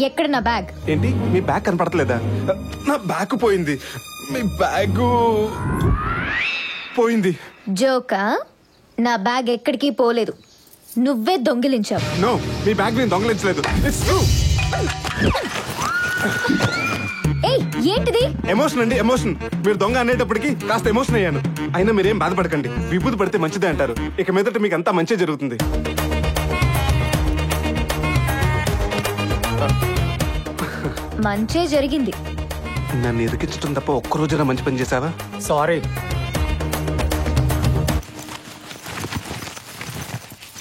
ఎక్కడ నా బ్యాగ్? ఏంటి మీ బ్యాగ్ కనపడట్లేదా? నా బ్యాగ్ పోయింది. మీ బ్యాగ్ పోయింది. జోకా? నా బ్యాగ్ ఎక్కడికి పోలేదు, నువ్వే దొంగిలించావు. నో, మీ బ్యాగ్ నేను దొంగలించలేదు. It's true. ఏయ్, ఏంటిది? ఎమోషన్ అండి, ఎమోషన్. మీరు దొంగ అనేటప్పటికి కాస్త ఎమోషన్ అయ్యాను. అయినా మీరేం బాధపడకండి, విభూతి పడితే మంచిదే అంటారు. ఇక మీదట మీకు అంతా మంచి జరుగుతుంది. మంచే జరిగింది. నన్ను ఇరికించడం తప్ప ఒక్కరోజైనా మంచి పని చేసావా? సారీ.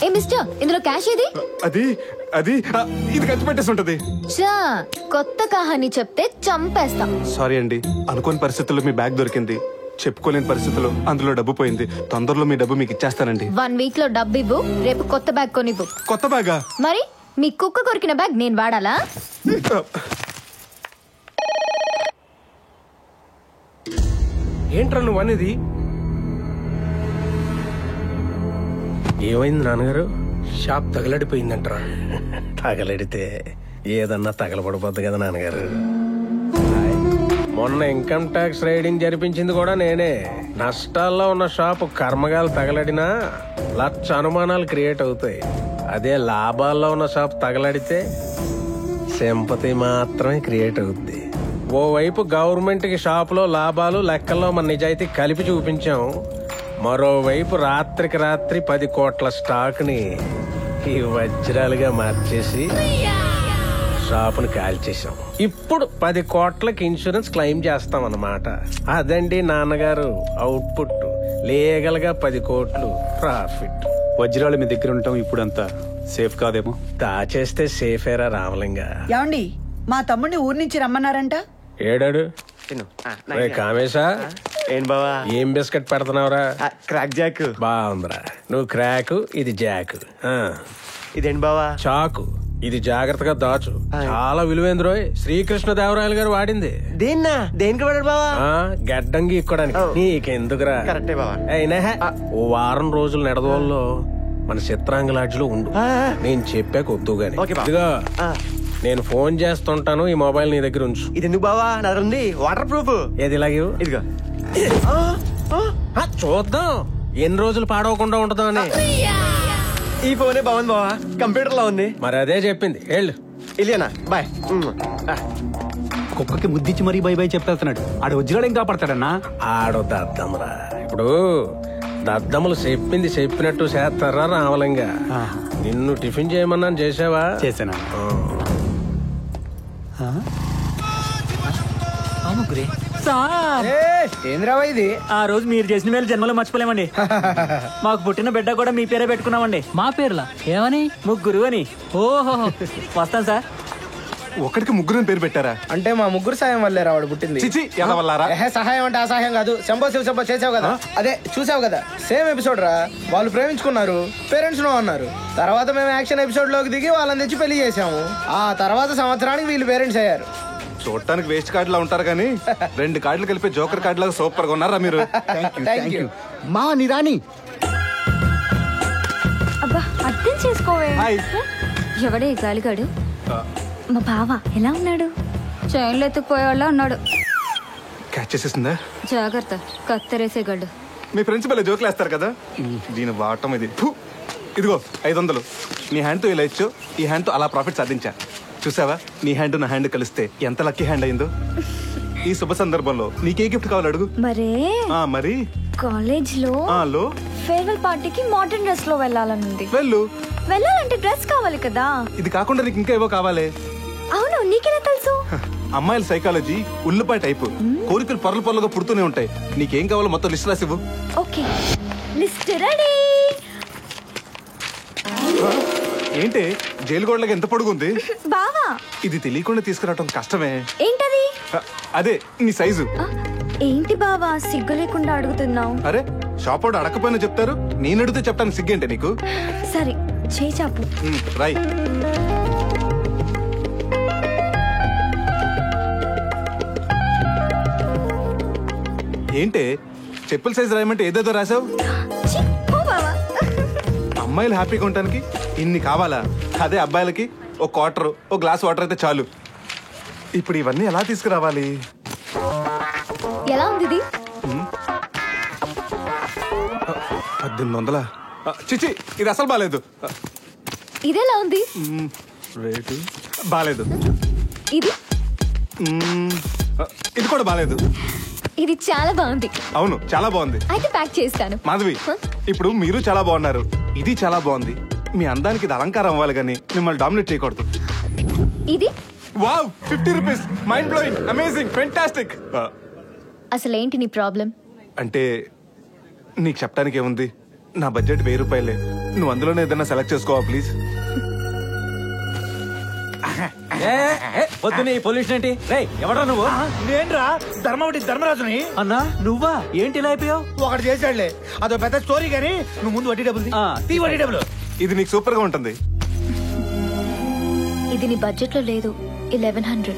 ఏ మిస్టర్, ఇందులో క్యాష్ ఏది? అది అది ఇది ఖర్చు పెట్టేసి ఉంటది. చా, కొత్త కహాని చెప్తే చంపేస్తా. సారీ అండి, అనుకోని పరిస్థితుల్లో మీ బ్యాగ్ దొరికింది. చెప్పుకోలేని పరిస్థితుల్లో అందులో డబ్బు పోయింది. తొందరలో మీ డబ్బు మీకు ఇచ్చేస్తానండి. 1 వీక్ లో డబ్బు ఇవ్వు, రేపు కొత్త బ్యాగ్ కొనివ్వు. కొత్త బ్యాగా? మరి మీ కుక్క కొరికిన బ్యాగ్ నేను వాడాలా? ఏంట్రా నువ్వు అనేది? ఏమైంది నాన్నగారు? షాప్ తగలడిపోయిందంటరా? తగలడితే ఏదన్నా తగలబడిపోద్ది కదా నాన్నగారు. మొన్న ఇన్కమ్ ట్యాక్స్ రైడింగ్ జరిపించింది కూడా నేనే. నష్టాల్లో ఉన్న షాపు కర్మగాలు తగలడినా 1,00,000 అనుమానాలు క్రియేట్ అవుతాయి. అదే లాభాల్లో ఉన్న షాప్ తగలడితే సింపతి మాత్రమే క్రియేట్ అవుద్ది. ఓవైపు గవర్నమెంట్ కి షాపులో లాభాలు, లెక్కల్లో మన నిజాయితీ కలిపి చూపించాం. మరోవైపు రాత్రికి రాత్రి 10 కోట్ల స్టాక్ ని ఈ వజ్రాలుగా మార్చేసి షాపుని కాల్చేసాం. ఇప్పుడు 10 కోట్లకి ఇన్సూరెన్స్ క్లెయిమ్ చేస్తాం అన్నమాట. అదండి నాన్నగారు అవుట్పుట్. లీగల్ గా 10 కోట్లు ప్రాఫిట్. వజ్రాలు మీ దగ్గర ఉండటం ఇప్పుడంతా సేఫ్ కాదేమో. దాచేస్తే సేఫేరా రామలింగా. ఏమండి, మా తమ్ముడిని ఊరి నుంచి రమ్మన్నారంట. ఏడాడు కామేశా? ఏం బావా, ఏం బిస్కెట్ పెడుతున్నావురా? Crack Jack. బాగుందిరా. నువ్వు క్రాక్, ఇది జాక్. ఇదేంటి బావా? చాకు. ఇది జాగ్రత్తగా దాచు. చాలా విలువైంది రోయ్. శ్రీకృష్ణదేవరాయలు గారు వాడింది. దేనికి వాడాడు బావా? గడ్డంగి ఇక్కడానికి. నీకెందుకురా? కరెక్టే బావా. అయినా ఓ వారం రోజులు నెడదోల్లో మన చిత్రాంగ లాడ్జిలో ఉండు. నేను చెప్పాక వద్దు గాని. ఇదిగో, నేను ఫోన్ చేస్తుంటాను. ఈ మొబైల్ నీ దగ్గర ఉంచు. ఇది ఎందుకు బావా? నా దగ్గర ఉంది, వాటర్ ప్రూఫ్. ఏది ఇలాగే ఇదిగో. చూద్దాం ఎన్ని రోజులు పాడవకుండా ఉంటుందో అని. ఈ ఫోనే బాగుంది బావా, కంప్యూటర్ లో ఉంది. మరి అదే చెప్పింది. వెళ్ళు. ఇలియనా బాయ్. కుక్కకి ముద్దిచ్చి మరీ బై బై చెప్పేస్తున్నాడు. ఆడు వజ్రాలు ఏం కాపాడతాడన్నా? ఆడో దద్దమరా. ఇప్పుడు దద్దములు చెప్పింది చెప్పినట్టు చేస్తారా రామలింగా? నిన్ను టిఫిన్ చేయమన్నాను, చేసావా? చేశానా? ఏంద్రావా ఇది? ఆ రోజు మీరు చేసిన మేలు జన్మలో మర్చిపోలేమండి. మాకు పుట్టిన బిడ్డ కూడా మీ పేరే పెట్టుకున్నామండి. మా పేర్లా ఏమని? ముగ్గురు అని. ఓహో, వస్తాను సార్. ఒకటికి ముగ్గురు పేరు పెట్టారా? అంటే మా ముగ్గురు సాయం వల్లే రావాడు పుట్టింది. చిచి, ఎలా వల్లారా? సహాయం అంటే అసహాయం కాదు. శంభో శివ శంభో చేసావు కదా, అదే చూసావు కదా. సేమ్ ఎపిసోడ్ రా. వాళ్ళు ప్రేమించుకున్నారు, పేరెంట్స్ నో అన్నారు. తర్వాత మేము యాక్షన్ ఎపిసోడ్ లోకి దిగి వాళ్ళని తెచ్చి పెళ్లి చేసాము. ఆ తర్వాత సంవత్సరానికి వీళ్ళు పేరెంట్స్ అయ్యారు. చూడటానికి వేస్ట్ కార్డ్ లా ఉంటారు కానీ 2 కార్డులు కలిపి జోకర్ కార్డు లాగా సూపర్ గా ఉన్నారా మీరు? Thank you. మా నిరాని అబ్బా, అర్థం చేసుకోవే. హాయ్. ఎవడే ఈ గాలిగాడు? మా బావ ఎలా ఉన్నాడు? చైన్లు ఎత్తుకుపోయేవాళ్ళ ఉన్నాడు. క్యాచ్ చేసేసిందా? జాగ్రత్త, కత్తెరేసే గడ్డు. మీ ఫ్రెండ్స్ పిల్లలు జోకులు వేస్తారు కదా, దీని వాటం ఇది. ఇదిగో 500. నీ హ్యాండ్ తో ఇలా ఇచ్చు, ఈ హ్యాండ్ తో అలా ప్రాఫిట్ సాధించా. చూసావా, నీ హ్యాండ్ నా హ్యాండ్ కలిస్తే ఎంత లక్కీ హ్యాండ్ అయిందో. ఈ శుభ సందర్భంలో నీకే గిఫ్ట్ కావాలి అడుగు. మరే మరి కాలేజ్ లో ఫేర్వెల్ పార్టీకి మోడర్న్ డ్రెస్ లో వెళ్ళాలనుంది. వెళ్ళాలంటే డ్రెస్ కావాలి కదా. ఇది కాకుండా నీకు ఇంకా ఏవో కావాలి. అవును, నీకెలా తెలుసు? అమ్మాయిల సైకాలజీ ఉల్లిపాయ టైపు. కోరికలు పొరలు పొరలుగా పుడుతూనే ఉంటాయి. నీకేం కావాలో మొత్తం లిస్ట్ రాసివ్వు. Okay, list ready. ఏంటి జైలు గోడలకు ఎంత పొడుగుంది? బావా, ఇది తెలియకుండా తీసుకురావటం కష్టమే. ఏంటది? అదే నీ సైజు. ఏంటి బావా సిగ్గు లేకుండా అడుగుతున్నావు? అరే, షాప్ వాడు అడగకపోయినా చెప్తారు, నేను అడిగితే చెప్పడానికి సిగ్గేంటే నీకు? సరే, చేయి చాపు. రై. ఏంటే చెప్పుల సైజు రాయమంటే ఏదేదో రాసావు? అమ్మాయిలు హ్యాపీగా ఉండటానికి ఇన్ని కావాలా? అదే అబ్బాయిలకి ఒక క్వార్టర్, ఒక గ్లాస్ వాటర్ అయితే చాలు. ఇప్పుడు ఇవన్నీ ఎలా తీసుకురావాలి? ఎలా ఉంది ఇది? 1800. చిచి, ఇది అసలు బాలేదు. ఇదెలా ఉంది? రేటు బాలేదు. ఇది ఇది కూడా బాలేదు. ఇది చాలా బాగుంది. అవును, చాలా బాగుంది. అయితే ప్యాక్ చేస్తాను. మాధవి, ఇప్పుడు మీరు చాలా బాగున్నారు, ఇది చాలా బాగుంది. మీ అందానికి ఇది అలంకారం అవ్వాలి కానీ మిమ్మల్ని డామినేట్ చేయకూడదు. ఇది wow, 50 rupees. Mind blowing, amazing, fantastic. అసలు ఏంటి నీ ప్రాబ్లం? అంటే నీకు చెప్పడానికి ఏముంది, నా బడ్జెట్ 1000 రూపాయలే. నువ్వు అందులోనే ఏదైనా సెలెక్ట్ చేసుకోవా ప్లీజ్? వద్దు నీ పొల్యూషన్ ఏంటి? రేయ్, ఎవడ్రా నువ్వు? నేనురా ధర్మరాజుని. అన్నా నువ్వా? ఏంటి ఇలా అయిపోయావు? ఒకటి చేశాడులే, అదో పెద్ద స్టోరీ కానీ నువ్వు ముందు వడ్డీ డబ్బులు తీ. వడ్డీ డబ్బులు ఇది నీకు సూపర్ గా ఉంటుంది. ఇది నీ బడ్జెట్ లో లేదు. 1100.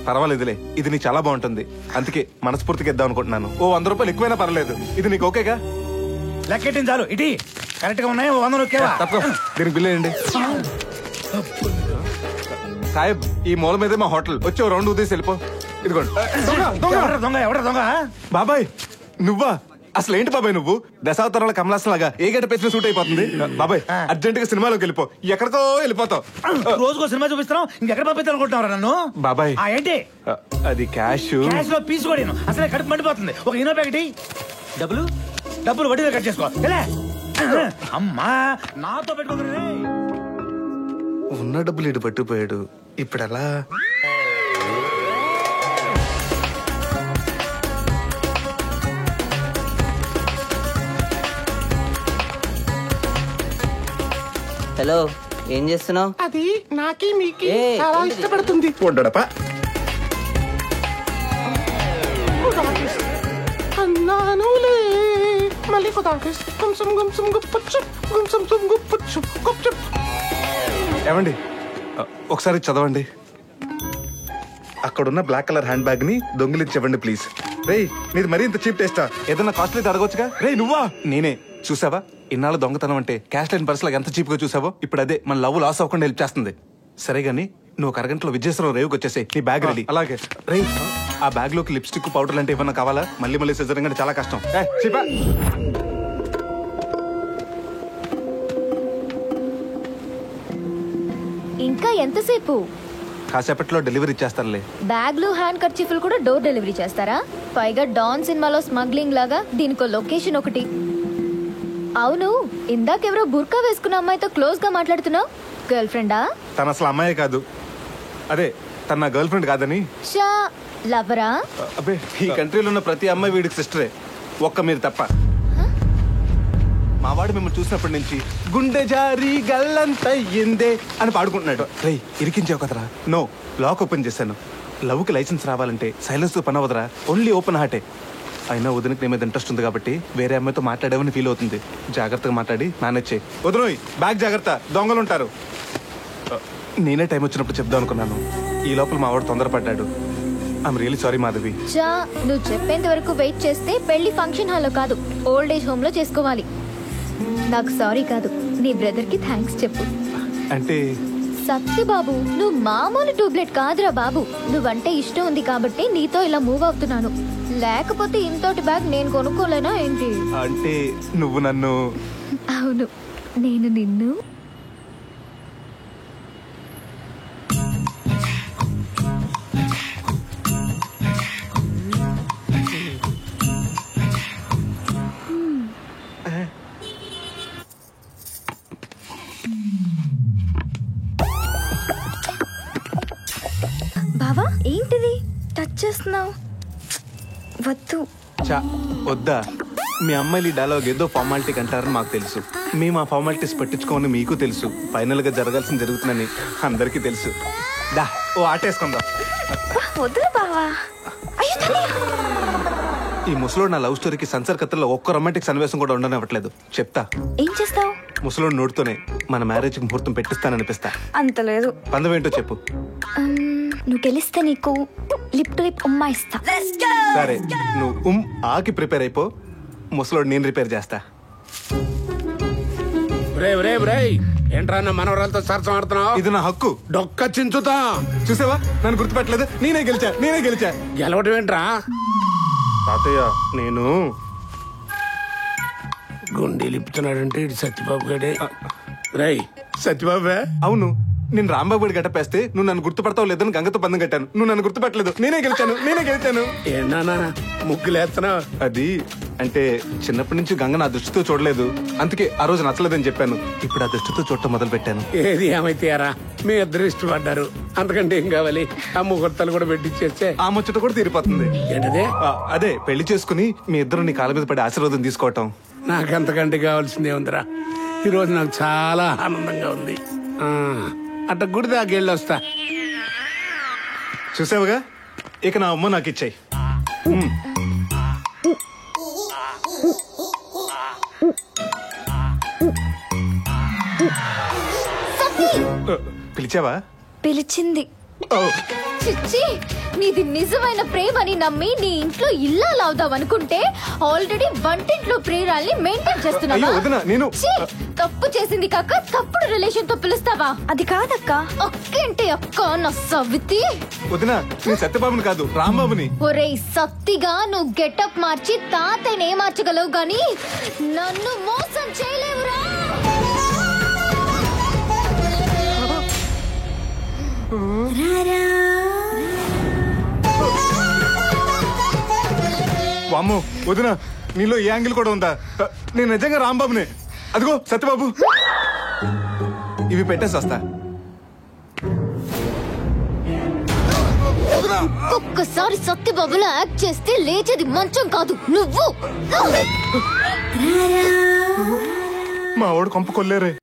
పర్వాలేదులే, ఇది నీకు చాలా బాగుంటుంది. అందుకే మనస్ఫూర్తిగా ఇద్దాం అనుకుంటున్నాను. ఓ 100 రూపాయలు ఎక్కువైనా పర్లేదు. ఇది నీకు ఓకేగా? లెక్కెట్టింది చాలు. ఇటీ కరెక్ట్ గా ఉన్నాయి. 100 ఓకేవా? తప్ప దీనికి బిల్ వేయండి. సాహెబ్, ఈ మూల మీదే మా హోటల్. వచ్చి ఓ రౌండ్ ఊదేసి వెళ్ళిపో. ఇదిగోండి. దొంగ బాబాయ్, నువ్వా? అసలు ఏంటి బాబాయ్ నువ్వు? దశావతారాల కమలాసన్ లాగా ఏ గడ్డ పేసిన సూట్ అయిపోతుంది. బాబాయ్, అర్జెంట్ గా సినిమాలోకి వెళ్ళిపో. ఎక్కడికో వెళ్ళిపోతావు. రోజుకో సినిమా చూపిస్తున్నావు, ఇంకెక్కడ పంపిద్దాం అనుకుంటున్నారా నన్ను? బాబాయ్, ఏంటి అది క్యాష్. క్యాష్ లో పీసు కూడా అసలే కడుపు మండిపోతుంది. ఒక ఇనో ప్యాకెట్. డబ్బులు వడ్డీలో కట్ చేసుకో. అమ్మా, నాతో పెట్టుకుంటున్నా. ఉన్న డబ్బులు ఇటు పట్టుపోయాడు. ఇప్పుడు ఎలా? హలో, ఏం చేస్తున్నావు? అది నాకి మీకి చాలా ఇష్టపడుతుంది. పొడ్డడపా. అన్నానులే మళ్ళీ కొదాకిస్ గుంసం గుంసం గుప్పచ్చు గుంసం సం గుప్పచ్చు గుప్చు. ఏమండి, ఒకసారి చదవండి. అక్కడున్న బ్లాక్ కలర్ హ్యాండ్ బ్యాగ్ ని దొంగిలించవండి ప్లీజ్. రేయ్, నీది మరీ ఇంత చీప్ టేస్టా? ఏదన్నా కాస్ట్లీ అడగొచ్చుగా. రేయ్ నువ్వా? నేనే. చూసావా, ఇన్నాళ్ళు దొంగతనం అంటే క్యాష్ లైన్ పర్స్ లాగా ఎంత చీప్ గా చూసావో. ఇప్పుడు అదే మన లవ్ లాస్ అవ్వకుండా హెల్ప్ చేస్తుంది. సరే గానీ నువ్వు ఒక అరగంటలో విజయశ్వరం రేవుకి వచ్చేసే. నీ బ్యాగ్ రెడీ. అలాగే. రేయ్, ఆ బ్యాగ్ లోకి లిప్స్టిక్, పౌడర్ అంటే ఏమన్నా కావాలా? మళ్ళీ సిజరింగ్ అంటే చాలా కష్టం. ఇంకా ఎంతసేపు? కాసేపట్లో డెలివరీ చేస్తానులే. బ్యాగ్లు, హ్యాండ్ కర్చీఫ్లు కూడా డోర్ డెలివరీ చేస్తారా? పైగా డాన్ సినిమాలో స్మగ్లింగ్ లాగా దీనికో లొకేషన్ ఒకటి. అవును, ఇందాకెవరో బుర్కా వేసుకున్న అమ్మాయితో క్లోజ్ గా మాట్లాడుతున్నావు. గర్ల్ ఫ్రెండా? తన అసలు అమ్మాయే కాదు. అదే, తన నా గర్ల్ ఫ్రెండ్ కాదని. షా, లవరా? అబ్బే, ఈ కంట్రీలో ఉన్న ప్రతి అమ్మాయి వీడికి సిస్టరే, ఒక్క మీరు తప్ప. మా వాడు మిమ్మల్ని చూసినప్పటి నుంచి గుండె జారి గల్లంతయ్యిందే అని పాడుకుంటున్నాడు. రేయ్, ఇరికించావు కదరా. నో, లాక్ ఓపెన్ చేశాను. లవ్కి లైసెన్స్ రావాలంటే సైలెన్స్ తో పని అవ్వదురా, ఓన్లీ ఓపెన్ హార్టే. అయినా వదినకి నీ మీద ఇంట్రెస్ట్ ఉంది కాబట్టి వేరే అమ్మాయితో మాట్లాడేవని ఫీల్ అవుతుంది. జాగ్రత్తగా మాట్లాడి మేనేజ్ చేయి. వదినోయ్, బ్యాగ్ జాగ్రత్త, దొంగలు ఉంటారు. నేనే టైం వచ్చినప్పుడు చెప్దాం అనుకున్నాను. ఈ లోపల మా వాడు తొందరపడ్డాడు. I'm really sorry Madhavi. చా, నువ్వు చెప్పేంత వరకు వెయిట్ చేస్తే పెళ్లి ఫంక్షన్ హాల్లో కాదు, ఓల్డ్ ఏజ్ హోమ్ లో చేసుకోవాలి. నాకు సారీ కాదు, నీ బ్రదర్ కి థ్యాంక్స్ చెప్పు. అంటే సత్యబాబు, నువ్వు మామూలు ట్యూబ్లెట్ కాదురా బాబు. నువ్వంటే ఇష్టం ఉంది కాబట్టి నీతో ఇలా మూవ్ అవుతున్నాను. లేకపోతే ఇంతోటి బ్యాగ్ నేను కొనుక్కోలేనా ఏంటి? అంటే నువ్వు నన్ను... అవును, నేను నిన్ను. బావా, ఏంటిది టచ్ చేస్తున్నావు? వద్దు. చా, వద్దా? మీ అమ్మాయిలు ఈ డైలాగ్ ఏదో ఫార్మాలిటీకి అంటారని మాకు తెలుసు. మేము ఆ ఫార్మాలిటీస్ పట్టించుకోమని మీకు తెలుసు. ఫైనల్ గా జరగాల్సింది జరుగుతుందని అందరికీ తెలుసు. దా, ఓ ఆటేసుకుందాం. వద్దు బావా. ఈ ముసలోడు నా లవ్ స్టోరీకి సంసార్ కథల్లో ఒక్క రొమాంటిక్ సన్నివేశం కూడా ఉండనివ్వట్లేదు. చెప్తా. ఏం చేస్తావు? ముసలోడు నోడుతోనే మన మ్యారేజ్ కి ముహూర్తం పెట్టిస్తాననిపిస్తా. అంత లేదు. పందం ఏంటో చెప్పు. నువ్వు గెలిస్తే నీకు లిప్ టు లిప్ ఉమ్మా ఇస్తా. సరే, నువ్వు ఆకి ప్రిపేర్ అయిపో. ముసలోడు నేను రిపేర్ చేస్తా. ఏంట్రా నా మనవరాలతో సరసం ఆడుతున్నావు? ఇది నా హక్కు. డొక్క చించుతా. చూసావా, నన్ను గుర్తుపెట్టలేదు. నేనే గెలిచా. గెలవటం ఏంట్రా? తాతయ్య, నేను గుండె లిప్పుతున్నాడంటే ఇటు సత్యబాబు గడే. రై సత్యబాబే. అవును, నేను రాంబాబు గడి గట్టపేస్తే నువ్వు నన్ను గుర్తుపడతావు లేదని గంగతో బంధం కట్టాను. నువ్వు నన్ను గుర్తుపట్టలేదు. నేనే గెలిచాను. ఏనా ముగ్గులేస్తున్నావు? అది అంటే చిన్నప్పటి నుంచి గంగ నా దృష్టితో చూడలేదు, అందుకే ఆ రోజు నచ్చలేదని చెప్పాను. ఇప్పుడు ఆ దృష్టితో చూడటం మొదలు పెట్టాను. ఏది ఏమైతే యారా, మీ ఇద్దరు ఇష్టపడ్డారు, అంతకంటే ఏం కావాలి? ఆ ముహూర్తాలు కూడా పెట్టించేస్తే ఆ ముచ్చట కూడా తీరిపోతుంది. ఏంటదే? అదే పెళ్లి చేసుకుని మీ ఇద్దరు నీ కాళ్ళ మీద పడి ఆశీర్వాదం తీసుకోవటం. నాకంతకంటే కావాల్సిందే ఉందిరా. ఈరోజు నాకు చాలా ఆనందంగా ఉంది. అట్ట గుడి దాకా వెళ్ళొస్తా. చూసావుగా, ఇక నా అమ్మ నాకు ఇచ్చాయి. పిలిచావా? పిలిచింది. చిచ్చి, నీది నిజమైన ప్రేమని నమ్మి నీ ఇంట్లో ఇల్లాలు అవుదాం అనుకుంటే ఆల్రెడీ వంటింట్లో ప్రియురాల్ని మెయింటైన్ చేస్తున్నావా? ఛీ, తప్పు చేసింది కాక తప్పుడు రిలేషన్ తో పిలుస్తావా? అది కాదక్క. అక్కేంటి అక్క నా సవితి? వదినా, నేను సత్యబాబుని కాదు, రాంబాబుని. ఒరేయ్ సత్తిగా, నువ్వు గెటప్ మార్చి తాతయ్యనే మార్చగలవు గాని నన్ను మోసం చేయలేవురా. వామ్మో వదినా, నీలో ఏ యాంగిల్ కూడా ఉందా? నేను నిజంగా రాంబాబునే. అదిగో సత్యబాబు, ఇవి పెట్టేసి వస్తా. ఒక్కసారి సత్యబాబులో యాక్ట్ చేస్తే లేచేది మంచం కాదు, నువ్వు. మా వాడు కొంప కొల్లేరే.